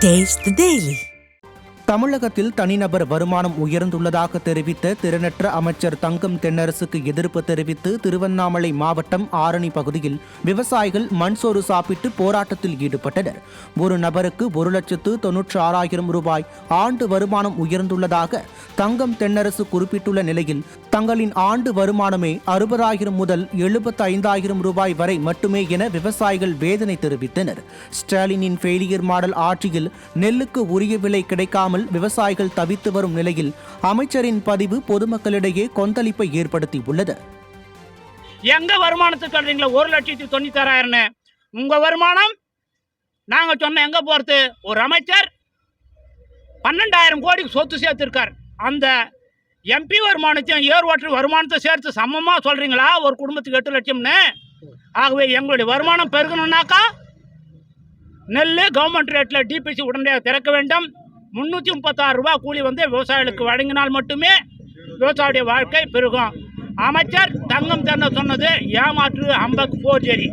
Taste the Daily. தமிழகத்தில் தனிநபர் வருமானம் உயர்ந்துள்ளதாக தெரிவித்த திறனற்ற அமைச்சர் தங்கம் தென்னரசுக்கு எதிர்ப்பு தெரிவித்து திருவண்ணாமலை மாவட்டம் ஆரணி பகுதியில் விவசாயிகள் மண்சோறு சாப்பிட்டு போராட்டத்தில் ஈடுபட்டனர். ஒரு நபருக்கு 1,96,000 ரூபாய் ஆண்டு வருமானம் உயர்ந்துள்ளதாக தங்கம் தென்னரசு குறிப்பிட்டுள்ள நிலையில் தங்களின் ஆண்டு வருமானமே 60,000 முதல் 75,000 ரூபாய் வரை மட்டுமே என விவசாயிகள் வேதனை தெரிவித்தனர். ஸ்டாலினின் ஃபெயிலியர் மாடல் ஆட்சியில் நெல்லுக்கு உரிய விலை கிடைக்காமல் விவசாயிகள் தவித்து வரும் நிலையில் அமைச்சரின் பதிவு பொதுமக்களிடையே கொந்தளிப்பை ஏற்படுத்தியுள்ளது. எங்க வருமானத்தை சொல்றீங்களா? 1,96,000 உங்க வருமானம் நாங்க சொன்ன எங்க போறது? ஒரு அமைச்சர் 12,000 கோடிக்கு சொத்து சேர்த்திருக்கார். அந்த எம்பி வருமானத்தையும் ஏர் ஓட்டர் வருமானத்தை சேர்த்து சமமா சொல்றீங்களா? ஒரு குடும்பத்துக்கு 8 லட்சம்னு. ஆகவே எங்களுடைய வருமானம் பெருகணும்னாக்கா நெல் கவர்மெண்ட் ரேட்டில் டிபிசி உடனடியாக திறக்க வேண்டும். 336 ரூபாய் கூலி விவசாயிகளுக்கு வழங்கினால் மட்டுமே விவசாயியுடைய வாழ்க்கை பெருகும். அமைச்சர் தங்கம் தென்ன சொன்னது ஏமாற்று, அம்பக், போர்ஜரி.